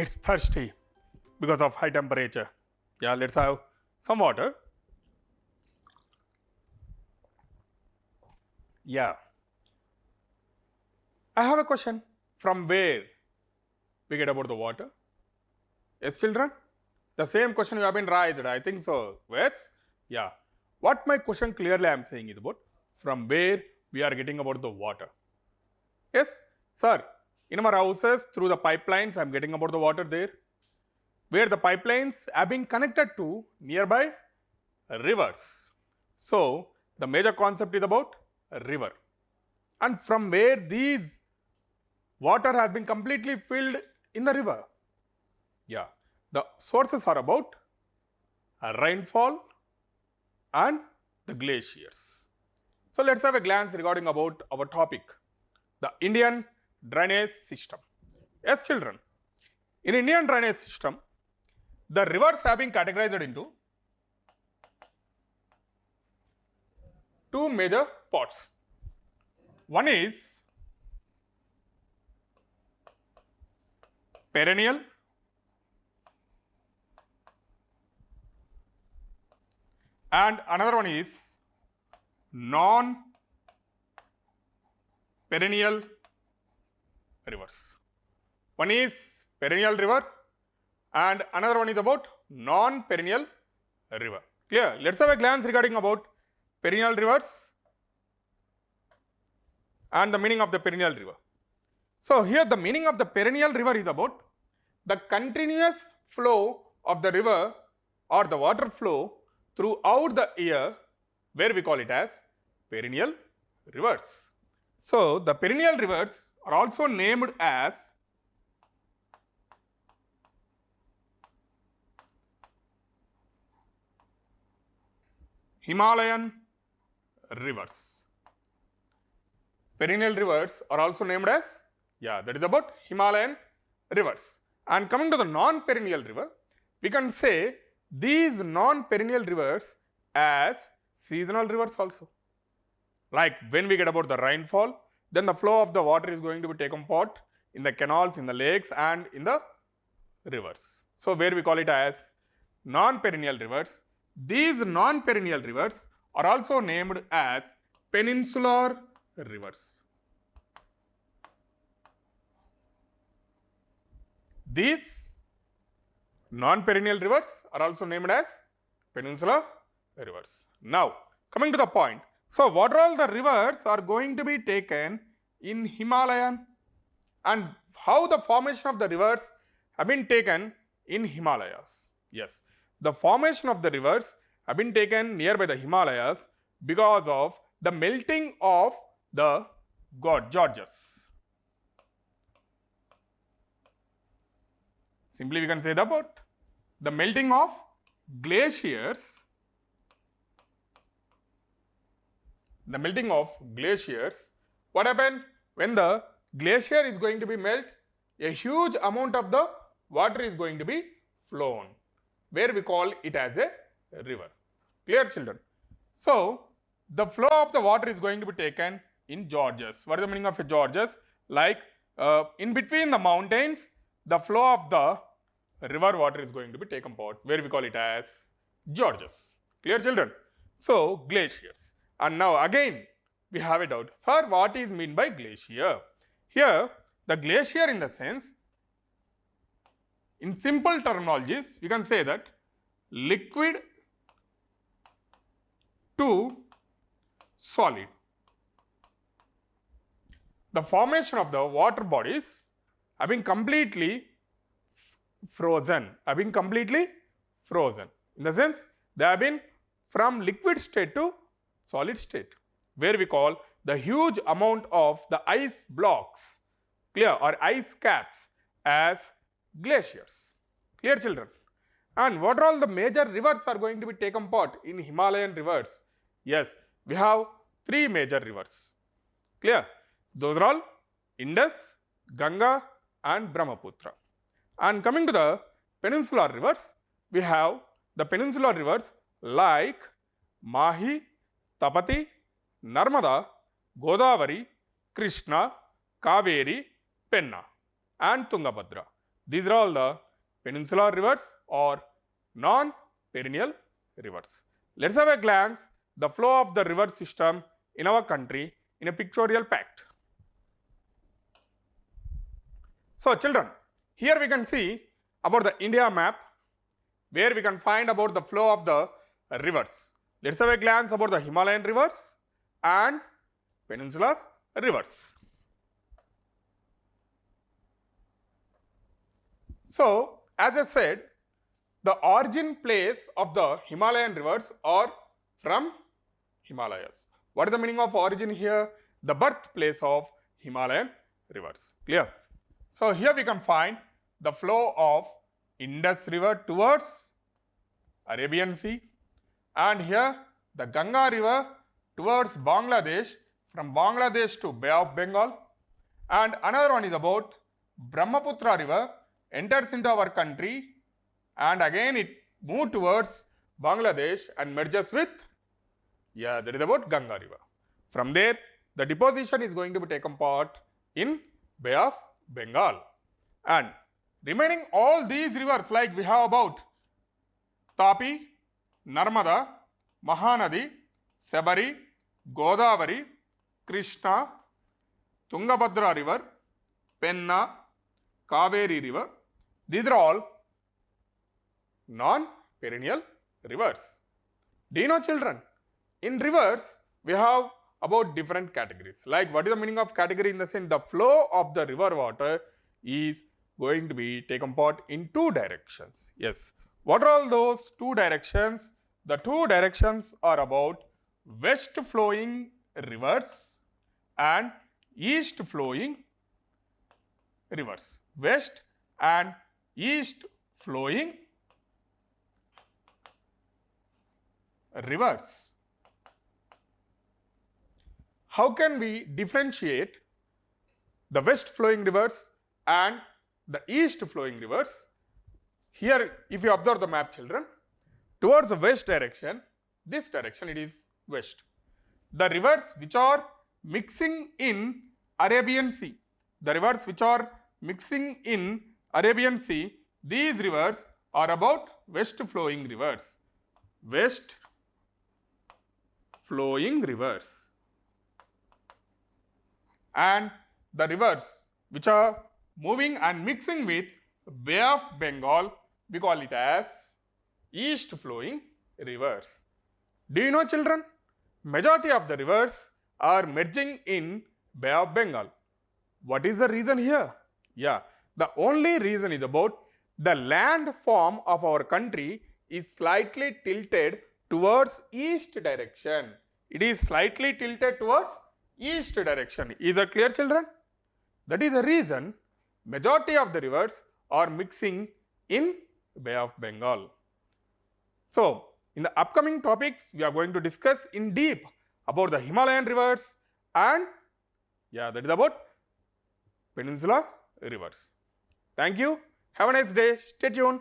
it's thirsty because of high temperature. Yeah, let's have some water. Yeah. I have a question. From where we get about the water? Yes, children? The same question you have been raised, I think so. Yes? Yeah. What my question clearly I am saying is about from where we are getting about the water. Yes, sir. In our houses, through the pipelines, I am getting about the water there. Where the pipelines have been connected to nearby rivers. So, the major concept is about a river. And from where these water has been completely filled in the river. Yeah, the sources are about rainfall and the glaciers. So, let us have a glance regarding about our topic, the Indian drainage system. Yes, children, in Indian drainage system, the rivers have been categorized into two major parts. One is perennial and another one is non-perennial rivers. One is perennial river and another one is about non-perennial river. Clear? Let's have a glance regarding about perennial rivers and the meaning of the perennial river. So, here the meaning of the perennial river is about the continuous flow of the river or the water flow throughout the year, where we call it as perennial rivers. So, the perennial rivers are also named as Himalayan rivers. Perennial rivers are also named as, that is about Himalayan rivers. And coming to the non-perennial river, we can say these non-perennial rivers as seasonal rivers also. Like when we get about the rainfall, then the flow of the water is going to be taken part in the canals, in the lakes and in the rivers. So, where we call it as non-perennial rivers. These non-perennial rivers are also named as peninsular rivers. These non-perennial rivers are also named as peninsular rivers. Now, coming to the point. So, what are all the rivers are going to be taken in Himalayan and how the formation of the rivers have been taken in Himalayas? Yes, the formation of the rivers have been taken nearby the Himalayas because of the melting of the gorges. Simply we can say about the melting of glaciers. The melting of glaciers. What happened? When the glacier is going to be melt, a huge amount of the water is going to be flown, where we call it as a river. Clear, children? So, the flow of the water is going to be taken in gorges. What is the meaning of a gorges? Like in between the mountains, the flow of the river water is going to be taken part, where we call it as gorges. Clear, children? So, glaciers. And now again we have a doubt. Sir, what is meant by glacier? Here the glacier in the sense, in simple terminologies, we can say that liquid to solid. The formation of the water bodies have been completely frozen. In the sense, they have been from liquid state to solid state, where we call the huge amount of the ice blocks, clear, or ice caps as glaciers. Clear, children? And what are all the major rivers are going to be taken part in Himalayan rivers? Yes, we have three major rivers. Clear? Those are all Indus, Ganga and Brahmaputra. And coming to the peninsular rivers, we have the peninsular rivers like Mahi, Tapati, Narmada, Godavari, Krishna, Kaveri, Penna and Tungabhadra. These are all the peninsular rivers or non-perennial rivers. Let's have a glance the flow of the river system in our country in a pictorial pact. So children, here we can see about the India map where we can find about the flow of the rivers. Let's have a glance about the Himalayan rivers and peninsular rivers. So, as I said, the origin place of the Himalayan rivers are from Himalayas. What is the meaning of origin here? The birthplace of Himalayan rivers. Clear? So, here we can find the flow of Indus River towards Arabian Sea, and here the Ganga River towards Bangladesh, from Bangladesh to Bay of Bengal, and another one is about Brahmaputra River enters into our country and again it moves towards Bangladesh and merges with, that is about Ganga River. From there, the deposition is going to be taken part in Bay of Bengal. And remaining all these rivers, like we have about Tapi, Narmada, Mahanadi, Sabari, Godavari, Krishna, Tungabhadra River, Penna, Kaveri River. These are all non-perennial rivers. Do you know, children? In rivers, we have about different categories. Like, what is the meaning of category? In the sense, the flow of the river water is going to be taken part in two directions. Yes. What are all those two directions? The two directions are about west flowing rivers and east flowing rivers. West and east flowing rivers. How can we differentiate the west flowing rivers and the east flowing rivers? Here, if you observe the map, children, towards the west direction, this direction it is west. The rivers which are mixing in Arabian Sea, the rivers which are mixing in Arabian Sea, these rivers are about west flowing rivers. West flowing rivers. And the rivers which are moving and mixing with Bay of Bengal, we call it as east flowing rivers. Do you know, children? Majority of the rivers are merging in Bay of Bengal. What is the reason here? The only reason is about the land form of our country is slightly tilted towards east direction. It is slightly tilted towards east direction. Is that clear, children? That is the reason majority of the rivers are mixing in Bay of Bengal. So, in the upcoming topics, we are going to discuss in deep about the Himalayan rivers and that is about peninsular rivers. Thank you. Have a nice day. Stay tuned.